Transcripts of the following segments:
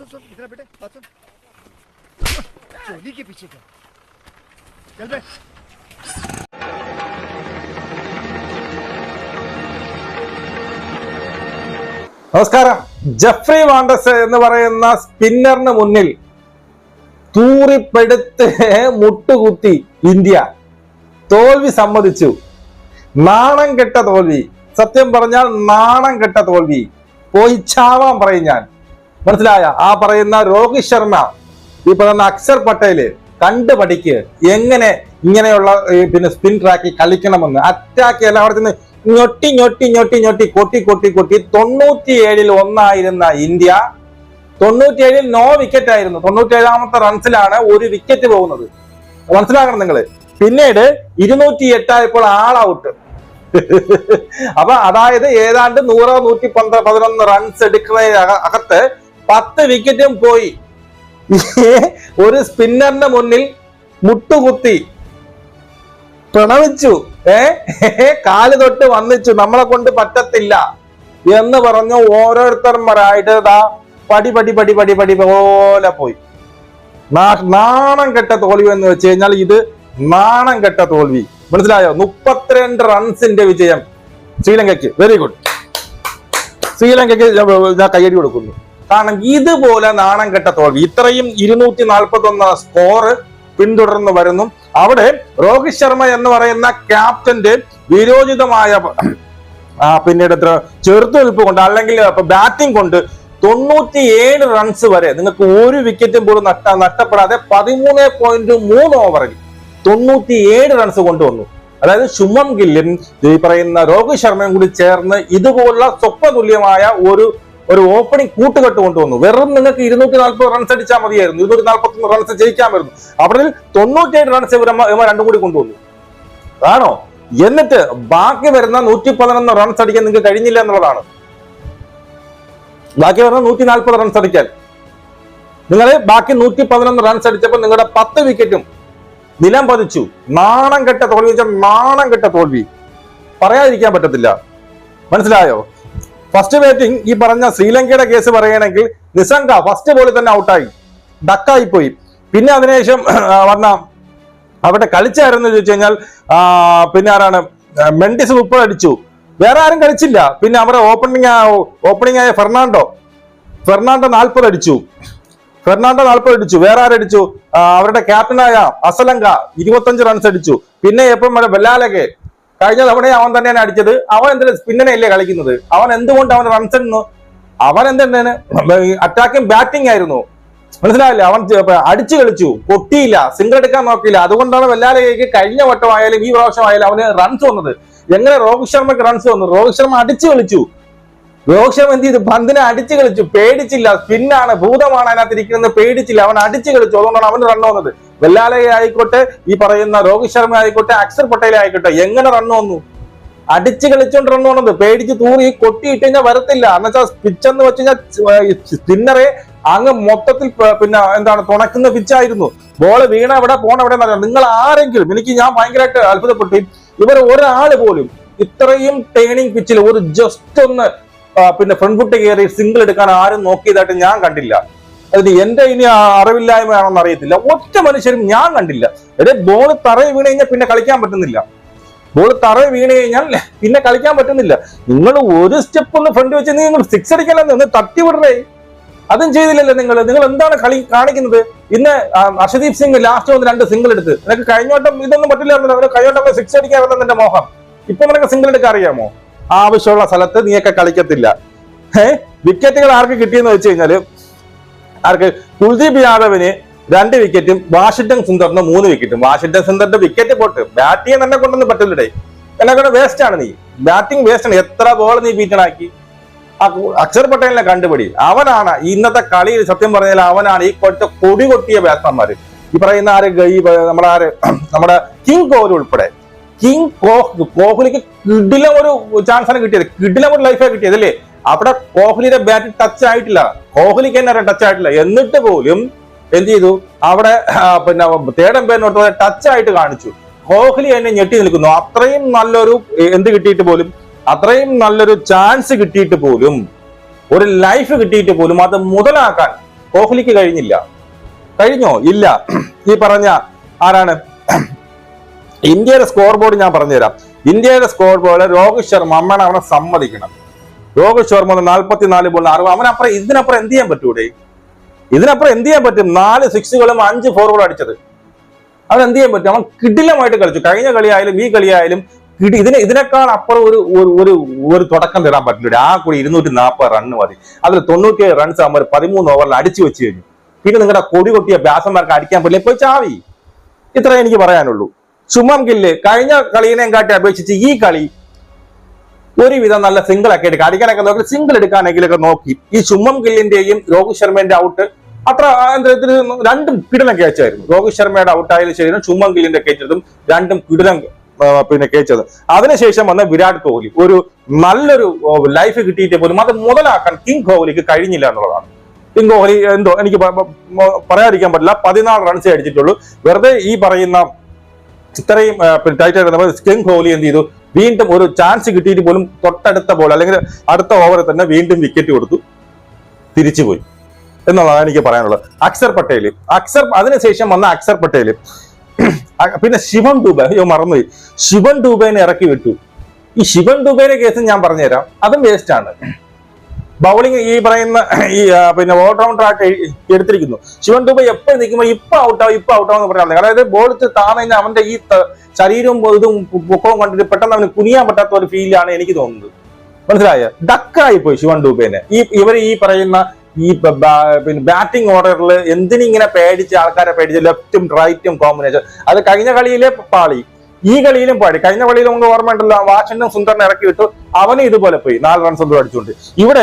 सुन इधर बेटे बात सुन चोली के पीछे क्या चल बे നമസ്കാരം. ജെഫ്രി വാണ്ടസ് എന്ന് പറയുന്ന സ്പിന്നറിന് മുന്നിൽ തൂറിപ്പെടുത്ത് മുട്ടുകുത്തി ഇന്ത്യ തോൽവി സമ്മതിച്ചു. നാണം കെട്ട തോൽവി, സത്യം പറഞ്ഞാൽ നാണം കെട്ട തോൽവി. പോയി ചാവാൻ പറയും ഞാൻ. മനസ്സിലായ? ആ പറയുന്ന രോഹിത് ശർമ്മ, ഈ പറയുന്ന അക്ഷർ പട്ടേല് കണ്ടു പഠിക്ക് എങ്ങനെ ഇങ്ങനെയുള്ള പിന്നെ സ്പിൻ ട്രാക്കിൽ കളിക്കണമെന്ന്. അറ്റാക്ക് എല്ലായിടത്തുനിന്ന് ഞൊട്ടി ഞൊട്ടി ഞൊട്ടി ഞൊട്ടി കൊട്ടി കൊട്ടി കൊട്ടി 97-ൽ 1 ഇന്ത്യ 97-ൽ നോ വിക്കറ്റ് ആയിരുന്നു. 97-ാമത്തെ റൺസിലാണ് ഒരു വിക്കറ്റ് പോകുന്നത്. മനസ്സിലാക്കണം നിങ്ങള്. പിന്നീട് 208 ആയപ്പോൾ ആൾ ഔട്ട്. അപ്പൊ അതായത് ഏതാണ്ട് 100-111 റൺസ് എടുക്കുന്നതിന് അകത്ത് 10 വിക്കറ്റും പോയി. ഒരു സ്പിന്നറിന്റെ മുന്നിൽ മുട്ടുകുത്തി പ്രണവിച്ചു, കാല് തൊട്ട് വന്നിച്ചു, നമ്മളെ കൊണ്ട് പറ്റത്തില്ല എന്ന് പറഞ്ഞു. ഓരോരുത്തന്മാരായിട്ട് പടി പടി പടി പടി പടി പോലെ പോയി. നാണം കെട്ട തോൽവി എന്ന് വെച്ച് കഴിഞ്ഞാൽ ഇത് നാണം കെട്ട തോൽവി. മനസ്സിലായോ? 32 റൺസിന്റെ വിജയം ശ്രീലങ്കയ്ക്ക്. Very good. ശ്രീലങ്കയ്ക്ക് ഞാൻ കയ്യടി കൊടുക്കുന്നു. കാരണം ഇതുപോലെ നാണം കെട്ട തോൽവി, ഇത്രയും 241 സ്കോർ പിന്തുടർന്ന് വരുന്നു. അവിടെ രോഹിത് ശർമ്മ എന്ന് പറയുന്ന ക്യാപ്റ്റന്റെ വിരോചിതമായ പിന്നീട് ചെറുത്തുനിൽപ്പ് കൊണ്ട് അല്ലെങ്കിൽ ബാറ്റിംഗ് കൊണ്ട് 97 റൺസ് വരെ നിങ്ങൾക്ക് ഒരു വിക്കറ്റും പോലും നഷ്ടപ്പെടാതെ 13.3 ഓവറിൽ 97 റൺസ് കൊണ്ടുവന്നു. അതായത് ശുഭം ഗില്ലും ഈ പറയുന്ന രോഹിത് ശർമ്മയും കൂടി ചേർന്ന് ഇതുപോലുള്ള സ്വപ്നതുല്യമായ ഒരു ഓപ്പണിംഗ് കൂട്ടുകെട്ട് കൊണ്ടുവന്നു. വെറും നിങ്ങൾക്ക് 240 റൺസ് അടിച്ചാൽ മതിയായിരുന്നു, 241 റൺസ് ജയിക്കാമായിരുന്നു. അവിടെ 97 റൺസ് ഇവർ രണ്ടും കൂടി കൊണ്ടുവന്നു. ആണോ? എന്നിട്ട് ബാക്കി വരുന്ന 111 റൺസ് അടിക്കാൻ നിങ്ങൾക്ക് കഴിഞ്ഞില്ല എന്നുള്ളതാണ്. ബാക്കി വരുന്ന 140 റൺസ് അടിക്കാൻ നിങ്ങൾ ബാക്കി 111 റൺസ് അടിച്ചപ്പോൾ നിങ്ങളുടെ 10 വിക്കറ്റും നിലം പതിച്ചു. നാണം കെട്ട തോൽവി, നാണം കെട്ട തോൽവി പറയാതിരിക്കാൻ പറ്റത്തില്ല. മനസ്സിലായോ? ഫസ്റ്റ് ബാറ്റിംഗ് ഈ പറഞ്ഞ ശ്രീലങ്കയുടെ കേസ് പറയുകയാണെങ്കിൽ നിസംഗ ഫസ്റ്റ് ബോളിൽ തന്നെ ഔട്ടായി, ഡക്കായി പോയി. പിന്നെ അതിനുശേഷം വന്ന അവിടെ കളിച്ചായിരുന്നു ചോദിച്ചു കഴിഞ്ഞാൽ പിന്നെ ആരാണ്? മെൻഡിസ് 30 അടിച്ചു, വേറെ ആരും കളിച്ചില്ല. പിന്നെ അവരുടെ ഓപ്പണിംഗ് ആയ ഫെർണാണ്ടോ 40 അടിച്ചു. വേറെ ആരടിച്ചു? അവരുടെ ക്യാപ്റ്റനായ അസലങ്ക 25 റൺസ് അടിച്ചു. പിന്നെ എപ്പം വെല്ലാലകെ കഴിഞ്ഞ തവണ അവൻ തന്നെയാണ് അടിച്ചത്. അവൻ എന്തിനാ സ്പിന്നറെ അല്ലേ കളിക്കുന്നത്? അവൻ എന്തുകൊണ്ട് അവൻ റൺസ് ഇടുന്നു? അവൻ എന്താണ് അറ്റാക്കിംഗ് ബാറ്റിംഗ് ആയിരുന്നു. മനസ്സിലായില്ലേ? അവൻ അടിച്ചു കളിച്ചു, പൊട്ടിയില്ല, സിംഗിൾ എടുക്കാൻ നോക്കിയില്ല. അതുകൊണ്ടാണ് വെല്ലാലകയ്ക്ക് കഴിഞ്ഞ വട്ടമായാലും ഈ പ്രാവശ്യമായാലും അവന് റൺസ് വന്നത്. എങ്ങനെ രോഹിത് ശർമ്മയ്ക്ക് റൺസ് വന്നു? രോഹിത് ശർമ്മ അടിച്ചു കളിച്ചു. രോഹിത് ശർമ്മ എന്ത് ചെയ്തു? പന്തിനെ അടിച്ചു കളിച്ചു, പേടിച്ചില്ല. സ്പിന്നാണ്, ഭൂതമാണ് അതിനകത്ത് ഇരിക്കുന്നത്, പേടിച്ചില്ല, അവൻ അടിച്ചു കളിച്ചു. അതുകൊണ്ടാണ് അവന് റൺ വന്നത്. വെല്ലാലയെ ആയിക്കോട്ടെ, ഈ പറയുന്ന രോഹിത് ശർമ്മ ആയിക്കോട്ടെ, അക്ഷർ പട്ടേൽ ആയിക്കോട്ടെ, എങ്ങനെ റൺ വന്നു? അടിച്ചു കളിച്ചോണ്ട് റൺ വന്നത്. പേടിച്ച് തൂറി കൊട്ടിയിട്ട് കഴിഞ്ഞാൽ വരത്തില്ല. എന്നുവെച്ചാൽ പിച്ച് എന്ന് വെച്ച് കഴിഞ്ഞാൽ സ്പിന്നറെ അങ്ങ് മൊത്തത്തിൽ പിന്നെ എന്താണ് തുണക്കുന്ന പിച്ചായിരുന്നു. ബോള് വീണ എവിടെ പോണ എവിടെ എന്നറിയാം. നിങ്ങൾ ആരെങ്കിലും, ഞാൻ ഭയങ്കരമായിട്ട് അത്ഭുതപ്പെട്ടു. ഇവർ ഒരാള് പോലും ഇത്രയും ടേണിംഗ് പിച്ചിൽ ഒരു ജസ്റ്റ് ഒന്ന് പിന്നെ ഫ്രണ്ട് ഫുട്ട് കയറി സിംഗിൾ എടുക്കാൻ ആരും നോക്കിയതായിട്ട് ഞാൻ കണ്ടില്ല. അത് എന്റെ ഇനി അറിവില്ലായ്മയാണെന്ന് അറിയത്തില്ല. ഒറ്റ മനുഷ്യരും ഞാൻ കണ്ടില്ല. ബോൾ തറയിൽ വീണ് കഴിഞ്ഞാൽ പിന്നെ കളിക്കാൻ പറ്റുന്നില്ല. നിങ്ങൾ ഒരു സ്റ്റെപ്പ് ഒന്ന് ഫ്രണ്ട് വെച്ച് നിങ്ങൾ 6 അടിക്കലെന്ന് ഒന്ന് തട്ടി വിടറേ. അതും ചെയ്തില്ലല്ലോ നിങ്ങൾ എന്താണ് കളി കാണിക്കുന്നത്? ഇന്ന് അർഷദീപ് സിംഗ് ലാസ്റ്റ് വന്ന് 2 സിംഗിൾ എടുത്ത്. നിനക്ക് കഴിഞ്ഞോട്ടം ഇതൊന്നും പറ്റില്ലായിരുന്നല്ലോ. കഴിഞ്ഞോട്ടം 6 അടിക്കാറുള്ള നിന്റെ മോഹം. ഇപ്പൊ നിനക്ക് സിംഗിൾ എടുക്കാൻ അറിയാമോ? ആവശ്യമുള്ള സ്ഥലത്ത് നീയൊക്കെ കളിക്കത്തില്ല. വിക്കറ്റുകൾ ആർക്ക് കിട്ടിയെന്ന് വെച്ച് കഴിഞ്ഞാല് കുൽദീപ് യാദവിന് 2 വിക്കറ്റും വാഷിംഗ്ടൺ സുന്ദറിന് 3 വിക്കറ്റും. വാഷിംഗ്ടൺ സുന്ദറിന്റെ വിക്കറ്റ് പോട്ട്, ബാറ്റ് ചെയ്യാൻ തന്നെ കൊണ്ടൊന്നും പറ്റില്ലേ. എന്നെ കൂടെ വേസ്റ്റ് ആണ്. നീ ബാറ്റിംഗ് വേസ്റ്റ് ആണ്. എത്ര ബോൾ നീ ബീറ്റണാക്കി. അക്ഷർ പട്ടേലിനെ കണ്ടുപിടി. അവനാണ് ഇന്നത്തെ കളിയിൽ സത്യം പറഞ്ഞാൽ അവനാണ് ഈ കൊടി കൊട്ടിയ ബാറ്റ്സ്മാൻമാര്. ഈ പറയുന്ന നമ്മുടെ കിങ് കോഹ്ലി ഉൾപ്പെടെ. കോഹ്ലിക്ക് കിടിലം ഒരു ചാൻസ് ആണ് കിട്ടിയത്, കിടിലം ഒരു ലൈഫാണ് കിട്ടിയത് അല്ലേ. അവിടെ കോഹ്ലിയുടെ ബാറ്റ് ടച്ച് ആയിട്ടില്ല, കോഹ്ലിക്ക് തന്നെ ടച്ച് ആയിട്ടില്ല. എന്നിട്ട് പോലും എന്ത് ചെയ്തു? അവിടെ പിന്നെ തേടം പേരിനോട്ട് ടച്ച് ആയിട്ട് കാണിച്ചു. കോഹ്ലി എന്നെ ഞെട്ടി നിൽക്കുന്നു. അത്രയും നല്ലൊരു കിട്ടിയിട്ട് പോലും, അത്രയും നല്ലൊരു ചാൻസ് കിട്ടിയിട്ട് പോലും, ഒരു ലൈഫ് കിട്ടിയിട്ട് പോലും അത് മുതലാക്കാൻ കോഹ്ലിക്ക് കഴിഞ്ഞില്ല. കഴിഞ്ഞോ? ഇല്ല. ഈ പറഞ്ഞ ആരാണ് ഇന്ത്യയുടെ സ്കോർ ബോർഡ് ഞാൻ പറഞ്ഞുതരാം. ഇന്ത്യയുടെ സ്കോർ ബോർഡ് രോഹിത് ശർമ്മ അമ്മനെ അവനെ സമ്മതിക്കണം. രോഹിത് ശർമ്മ 44 ബോളിന് 60. അവനപ്പുറം ഇതിനപ്പുറം എന്ത് ചെയ്യാൻ പറ്റൂടെ? ഇതിനപ്പുറം എന്ത് ചെയ്യാൻ പറ്റും? 4 സിക്സുകളും 5 ഫോറുകളും അടിച്ചത്. അവൻ എന്ത് ചെയ്യാൻ പറ്റും? അവൻ കിടിലമായിട്ട് കളിച്ചു. കഴിഞ്ഞ കളിയായാലും ഈ കളിയായാലും ഇതിനേക്കാൾ അപ്പുറം ഒരു തുടക്കം തരാൻ പറ്റില്ല. ആ കൂടി 240 റണ്ണ് മതി. അതിൽ 97 റൺസ് ആകുമ്പോൾ 13 ഓവറിൽ അടിച്ചു വെച്ച് കഴിഞ്ഞു. പിന്നെ നിങ്ങളുടെ കൊടി കൊട്ടിയ ബാസന്മാർക്ക് അടിക്കാൻ പറ്റില്ല. പോയി ചാവി. ഇത്രേ എനിക്ക് പറയാനുള്ളൂ. ശുഭം ഗില്ല് കഴിഞ്ഞ കളിയെയും കാട്ടി അപേക്ഷിച്ച് ഈ കളി ഒരുവിധം നല്ല സിംഗിൾ ഒക്കെ എടുക്കുക. അടിക്കാനൊക്കെ നോക്കി സിംഗിൾ എടുക്കാനെങ്കിലൊക്കെ നോക്കി. ഈ ശുഭം ഗില്ലിന്റെയും രോഹിത് ശർമ്മന്റെ ഔട്ട് അത്ര രണ്ടും കിടിലം കേച്ചായിരുന്നു. രോഹിത് ശർമ്മയുടെ ഔട്ടായാലും ശരി, ശുഭം ഗില്ലിന്റെ കേച്ചതും രണ്ടും കിടിലം കേച്ചത്. അതിനുശേഷം വന്ന വിരാട് കോഹ്ലി ഒരു നല്ലൊരു ലൈഫ് കിട്ടിയിട്ട് പോലും അത് മുതലാക്കാൻ കിങ് കോഹ്ലിക്ക് കഴിഞ്ഞില്ല എന്നുള്ളതാണ്. കിങ് കോഹ്ലി എന്തോ എനിക്ക് പറയാതിരിക്കാൻ പറ്റില്ല. 14 റൺസേ അടിച്ചിട്ടുള്ളൂ. വെറുതെ ഈ പറയുന്ന ഇത്രയും ടൈറ്റായിട്ട് കിങ് കോഹ്ലി എന്ത് ചെയ്തു? വീണ്ടും ഒരു ചാൻസ് കിട്ടിയിട്ട് പോലും തൊട്ടടുത്ത ബോൾ അല്ലെങ്കിൽ അടുത്ത ഓവറിൽ തന്നെ വീണ്ടും വിക്കറ്റ് കൊടുത്തു തിരിച്ചുപോയി എന്നുള്ളതാണ് എനിക്ക് പറയാനുള്ളത്. അക്ഷർ പട്ടേൽ അതിനുശേഷം വന്ന അക്ഷർ പട്ടേൽ, പിന്നെ ശിവം ദുബെ. മറന്നുപോയി, ശിവൻ ദുബേനെ ഇറക്കി വിട്ടു. ഈ ശിവൻ ദുബേന്റെ കേസ് ഞാൻ പറഞ്ഞുതരാം, അതും വേസ്റ്റ് ആണ്. ബൗളിംഗ് ഈ പറയുന്ന ഈ പിന്നെ ഓൾറൗണ്ടർ ആയിട്ട് എടുത്തിരിക്കുന്നു. ശിവൻ ദുബെ എപ്പോഴും നിൽക്കുമ്പോൾ ഇപ്പൊ ഔട്ടാവും എന്ന് പറയാൻ. അതായത് ബോൾ താന്നു കഴിഞ്ഞാൽ അവന്റെ ഈ ശരീരവും ഇതും പൊക്കവും കണ്ടിട്ട് പെട്ടെന്ന് അവന് കുനിയാൻ പറ്റാത്ത ഒരു ഫീലാണ് എനിക്ക് തോന്നുന്നത്. മനസ്സിലായ? ഡക്കായി പോയി ശിവൻ ദുബേനെ. ഇവർ ഈ പറയുന്ന ഈ പിന്നെ ബാറ്റിംഗ് ഓർഡറിൽ എന്തിനിങ്ങനെ പേടിച്ച് ആൾക്കാരെ പേടിച്ച് ലെഫ്റ്റും റൈറ്റും കോമ്പിനേഷൻ. അത് കഴിഞ്ഞ കളിയിലെ പാളി, ഈ കളിയിലും പാടി. കഴിഞ്ഞ കളിയിൽ നമുക്ക് ഓർമ്മ ഉണ്ടല്ലോ, വാഷിംഗ്ടൺ സുന്ദറിനെ ഇറക്കി വിട്ടു, അവന് ഇതുപോലെ പോയി 4 റൺസ് ഒന്നും അടിച്ചുകൊണ്ട്. ഇവിടെ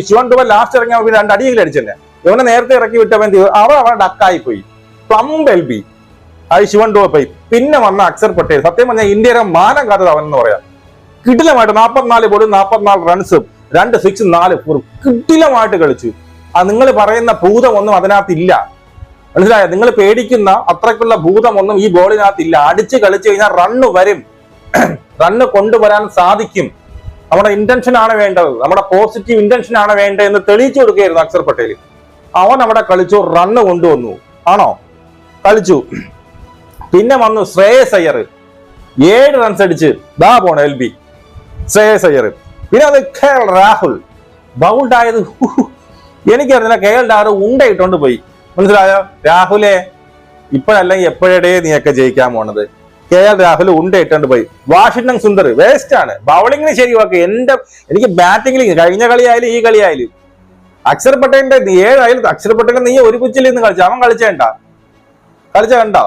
ശിവൻ ദുബെ ലാസ്റ്റ് ഇറങ്ങിയ 2 അടിയെങ്കിലും അടിച്ചെന്നെ. ഇവനെ നേരത്തെ ഇറക്കി വിട്ടവൻ അവൻ ഡക്കായി പോയി. പ്ലംബ് LB അത് ശിവൻ ദുബെ പോയി. പിന്നെ വന്ന അക്ഷർ പട്ടേൽ, സത്യം പറഞ്ഞാൽ ഇന്ത്യയുടെ മാനം കാത്തത് അവൻ എന്ന് പറയാം. കിടിലമായിട്ട് 44 ബോളും 44 റൺസും 2 സിക്സ് 4 ഫോർ കിടിലമായിട്ട് കളിച്ചു. നിങ്ങൾ പറയുന്ന ഭൂതമൊന്നും അതിനകത്തില്ല. മനസ്സിലായോ? നിങ്ങൾ പേടിക്കുന്ന അത്രയ്ക്കുള്ള ഭൂതമൊന്നും ഈ ബോളിനകത്തില്ല. അടിച്ച് കളിച്ചു കഴിഞ്ഞാൽ റണ്ണ് വരും, റണ്ണ് കൊണ്ടുവരാൻ സാധിക്കും. നമ്മുടെ ഇന്റൻഷൻ ആണ് വേണ്ടത്, നമ്മുടെ പോസിറ്റീവ് ഇന്റൻഷൻ ആണ് വേണ്ടത് എന്ന് തെളിയിച്ചു കൊടുക്കുകയായിരുന്നു അക്ഷർ പട്ടേൽ. അവൻ അവിടെ കളിച്ചു, റണ്ണ് കൊണ്ടുവന്നു. ആണോ? കളിച്ചു. പിന്നെ വന്നു ശ്രേയസ് അയ്യർ, 7 റൺസ് അടിച്ച് ദാ പോണ LB ശ്രേയസ് അയ്യർ. പിന്നെ അത് KL രാഹുൽ ബൗൾഡ് ആയത് എനിക്കറിയില്ല. KL രാഹുൽ ഉണ്ടയിട്ടോണ്ട് പോയി. മനസ്സിലായോ? രാഹുലെ ഇപ്പോഴല്ലെങ്കിൽ എപ്പോഴേ നീയൊക്കെ ജയിക്കാൻ പോണത്. KL രാഹുൽ ഉണ്ടയിട്ടോണ്ട് പോയി. വാഷിംഗ്ടൺ സുന്ദർ വേസ്റ്റ് ആണ്. ബൗളിങ്ങിന് ശരിയാക്കി. എനിക്ക് ബാറ്റിംഗിൽ കഴിഞ്ഞ കളിയായാലും ഈ കളിയായാലും അക്ഷർ പട്ടേലിന്റെ 7 ആയാലും അക്ഷർ പട്ടേലിന്റെ നീ ഒരു കുച്ചിൽ നിന്ന് കളിച്ച അവൻ കളിച്ച കണ്ടോ?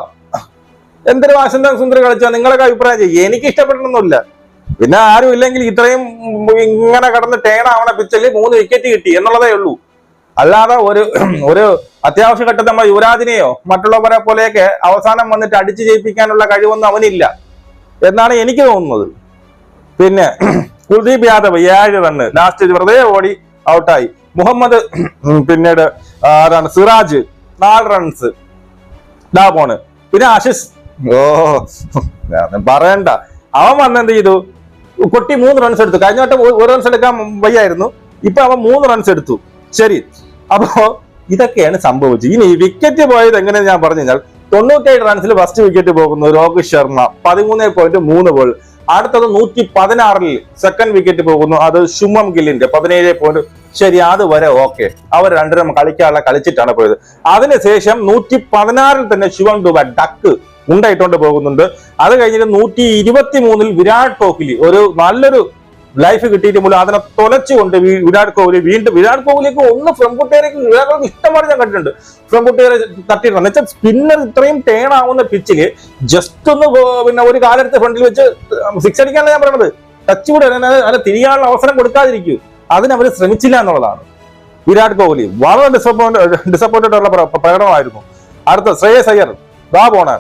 എന്തൊരു വാഷിംഗ്ടൺ സുന്ദർ കളിച്ചാ? നിങ്ങളൊക്കെ അഭിപ്രായം ചെയ്യും. എനിക്ക് ഇഷ്ടപ്പെട്ടൊന്നുമില്ല. പിന്നെ ആരും ഇല്ലെങ്കിൽ ഇത്രയും ഇങ്ങനെ കടന്ന് ടേണാവണ പിച്ചിൽ 3 വിക്കറ്റ് കിട്ടി എന്നുള്ളതേ ഉള്ളൂ. അല്ലാതെ ഒരു അത്യാവശ്യ ഘട്ടത്തിൽ നമ്മൾ യുവരാജിനെയോ മറ്റുള്ളവരെ പോലെയൊക്കെ അവസാനം വന്നിട്ട് അടിച്ചു ജയിപ്പിക്കാനുള്ള കഴിവൊന്നും അവനില്ല എന്നാണ് എനിക്ക് തോന്നുന്നത്. പിന്നെ കുൽദീപ് യാദവ് 7 റണ്ണ് ലാസ്റ്റ് വെറുതെ ഓടി ഔട്ടായി. മുഹമ്മദ് പിന്നീട് ആരാണ് സിറാജ് 4 റൺസ് ഡാ പോണ്. പിന്നെ ആശിഷ് പറയണ്ട, അവൻ വന്നെന്ത് ചെയ്തു? കൊട്ടി 3 റൺസ് എടുത്തു. കഴിഞ്ഞ വട്ടം 1 റൺസ് എടുക്കാൻ വയ്യായിരുന്നു, ഇപ്പൊ അവൻ 3 റൺസ് എടുത്തു. ശരി, അപ്പോ ഇതൊക്കെയാണ് സംഭവിച്ചത്. ഇനി വിക്കറ്റ് പോയത് എങ്ങനെയെന്ന് ഞാൻ പറഞ്ഞു കഴിഞ്ഞാൽ 97 റൺസിൽ ഫസ്റ്റ് വിക്കറ്റ് പോകുന്നു രോഹിത് ശർമ്മ 13.3 ബോൾ. അടുത്തത് 116 സെക്കൻഡ് വിക്കറ്റ് പോകുന്നു, അത് ശുഭം ഗില്ലിന്റെ 17 പോയിന്റ്. ശരി, അതുവരെ ഓക്കെ, അവർ രണ്ടുപേരും കളിക്കാനുള്ള കളിച്ചിട്ടാണ് പോയത്. അതിനുശേഷം 116 തന്നെ ശിവം ദുബെ ഡക്ക് ഉണ്ടായിട്ടോണ്ട് പോകുന്നുണ്ട്. അത് കഴിഞ്ഞിട്ട് 123 വിരാട് കോഹ്ലി ഒരു നല്ലൊരു ലൈഫ് കിട്ടിയിട്ട് പോലും അതിനെ തൊലച്ചുകൊണ്ട് വിരാട് കോഹ്ലിക്ക് ഒന്ന് ഫ്രംകുട്ടേരേക്ക് ഇഷ്ടംപോലെ ഞാൻ കണ്ടിട്ടുണ്ട്. ഫ്രംകുട്ടേരെ തട്ടിയിട്ടുണ്ട് വെച്ചാൽ സ്പിന്നർ ഇത്രയും ടേൺ ആവുന്ന പിച്ചില് ജസ്റ്റ് ഒന്ന് പിന്നെ ഒരു കാലെടുത്ത് ഫ്രണ്ടിൽ വെച്ച് 6 അടിക്കാനല്ല ഞാൻ പറയുന്നത്. ടച്ച് കൂടെ അതിനെ തിരിയാനുള്ള അവസരം കൊടുക്കാതിരിക്കൂ, അതിനവർ ശ്രമിച്ചില്ല എന്നുള്ളതാണ്. വിരാട് കോഹ്ലി വളരെ ഡിസപ്പോയിന്റഡ് ഉള്ള പ്രകടനമായിരുന്നു. അടുത്ത ശ്രേയസ് അയ്യർ ദാ പോണ.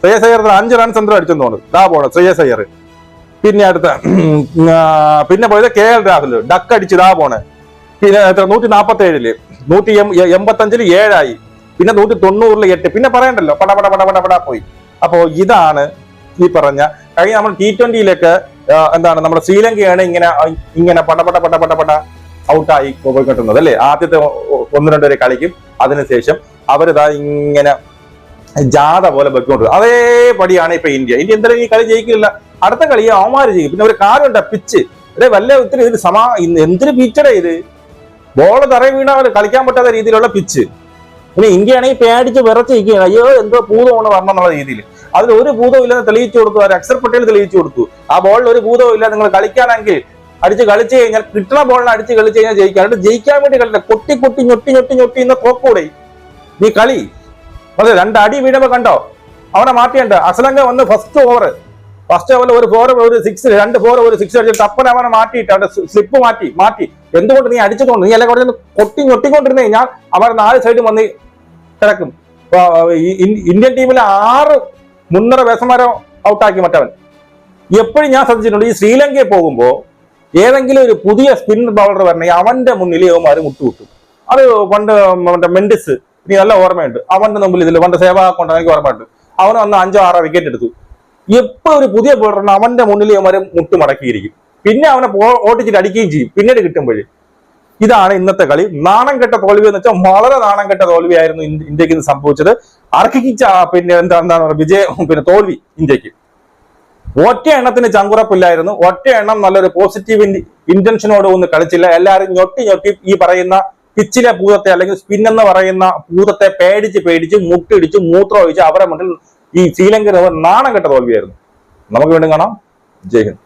ശ്രേയസ് അയ്യർ 5 റൺസ് എന്തോ അടിച്ചെന്ന് തോന്നുന്നു. ദാ പോണ ശ്രേയസ് അയ്യർ. പിന്നെ അടുത്ത പിന്നെ പോയത് KL രാഹുൽ ഡക്ക് അടിച്ച് ദാ പോണ. പിന്നെ 147 185 7 ആയി. പിന്നെ 190 8. പിന്നെ പറയണ്ടല്ലോ, പട പോയി. അപ്പോ ഇതാണ് ഈ പറഞ്ഞ നമ്മൾ T20 എന്താണ് നമ്മുടെ ശ്രീലങ്കയാണ് ഇങ്ങനെ പട ഔട്ടായി പോയിക്കൊണ്ടിരുന്നത് അല്ലേ. ആദ്യത്തെ 1-2 വരെ കളിക്കും, അതിനുശേഷം അവരിതാ ഇങ്ങനെ ജാഥ പോലെ വെക്കൊണ്ടിരുന്നത്. അതേപടിയാണ് ഇപ്പൊ ഇന്ത്യ എന്തായാലും ഈ കളി ജയിക്കില്ല, അടുത്ത കളി അവന്മാര് ചെയ്യും. പിന്നെ ഒരു കാര്യമുണ്ട്, പിച്ച് വല്ല ഒത്തിരി ഇതിന് എന്തൊരു പിച്ചടേ ഇത്, ബോള് തറയിൽ വീണ കളിക്കാൻ പറ്റാത്ത രീതിയിലുള്ള പിച്ച്. പിന്നെ ഇന്ത്യ ആണെങ്കിൽ പേടിച്ച് വിറച്ചിരിക്കുകയാണ്, അയ്യോ എന്തോ ഭൂതമാണ് വരണം എന്നുള്ള രീതിയിൽ. അതിൽ ഒരു ഭൂതവും ഇല്ലെന്ന് തെളിയിച്ചു കൊടുത്തു, അക്ഷർ പട്ടേൽ തെളിയിച്ചു കൊടുത്തു. ആ ബോളിൽ ഒരു ഭൂതവും ഇല്ല, നിങ്ങൾ കളിക്കാണെങ്കിൽ അടിച്ച് കളിച്ചു കഴിഞ്ഞാൽ കിട്ടുന്ന ബോളിനെ അടിച്ച് കളിച്ചു കഴിഞ്ഞാൽ ജയിക്കാം. എന്നിട്ട് ജയിക്കാൻ വേണ്ടി കളില്ല, കൊട്ടി കൊട്ടി ഞൊട്ടി ഇന്ന് തോക്കൂടെ നീ കളി. അതെ, 2 അടി വീഴുമ്പോ കണ്ടോ അവനെ മാറ്റിയുണ്ട്. അസലങ്ക വന്ന് ഫസ്റ്റ് ഓവർ ഒരു 4 ഒരു 6 2 4 ഒരു 6 അടിച്ചിട്ട് തപ്പന അവനെ മാറ്റിയിട്ട് അവന്റെ സ്ലിപ്പ് മാറ്റി. എന്തുകൊണ്ട് നീ അടിച്ചിട്ടുണ്ട്, നീ അല്ലെങ്കിൽ കുറച്ച് കൊട്ടി ഞൊട്ടിക്കൊണ്ടിരുന്നു കഴിഞ്ഞാൽ അവർ 4 സൈഡും വന്ന് കിടക്കും. ഇന്ത്യൻ ടീമിലെ 6 മുൻനിര ബാറ്റ്സ്മാരെ ഔട്ടാക്കി മറ്റവൻ. എപ്പോഴും ഞാൻ ശ്രദ്ധിച്ചിട്ടുണ്ട്, ഈ ശ്രീലങ്കയിൽ പോകുമ്പോ ഏതെങ്കിലും ഒരു പുതിയ സ്പിന്നർ ബൗളർ വരണമെങ്കിൽ അവന്റെ മുന്നിൽ യവന്മാര് മുട്ടുകൂട്ടും. അത് പണ്ട് മെൻഡിസ്, ഇനി നല്ല ഓർമ്മയുണ്ട്, അവന്റെ മുമ്പിൽ ഇതിൽ പണ്ട് സേവാക്കൊണ്ട് എനിക്ക് ഓർമ്മയുണ്ട്, അവന് വന്ന് 5-6 വിക്കറ്റ് എടുത്തു. എപ്പോഴും ഒരു പുതിയ ബോളറിന് അവന്റെ മുന്നിൽ യവന്മാര് മുട്ടുമടക്കിയിരിക്കും, പിന്നെ അവനെ ഓട്ടിച്ചിട്ട് അടിക്കുകയും ചെയ്യും പിന്നീട് കിട്ടുമ്പോഴേ. ഇതാണ് ഇന്നത്തെ കളി. നാണം കെട്ട തോൽവി എന്ന് വെച്ചാൽ വളരെ നാണം കെട്ട തോൽവിയായിരുന്നു ഇന്ത്യക്ക് ഇത് സംഭവിച്ചത്. അർഹിച്ച പിന്നെ എന്താണ് വിജയം, തോൽവി ഇന്ത്യക്ക്. ഒറ്റ എണ്ണത്തിന് ചങ്കുറപ്പില്ലായിരുന്നു, ഒറ്റ എണ്ണം നല്ലൊരു പോസിറ്റീവ് ഇന്റൻഷനോട് ഒന്നും കളിച്ചില്ല. എല്ലാവരും ഞൊട്ടി ഈ പറയുന്ന പിച്ചിലെ ഭൂതത്തെ അല്ലെങ്കിൽ സ്പിൻ എന്ന് പറയുന്ന ഭൂതത്തെ പേടിച്ച് മുട്ടിടിച്ച് മൂത്രം ഒഴിച്ച് അവരെ മുന്നിൽ ഈ ശ്രീലങ്കൻ നാണം കെട്ട തോൽവിയായിരുന്നു. നമുക്ക് വീണ്ടും കാണാം. ജയ് ഹിന്ദ്.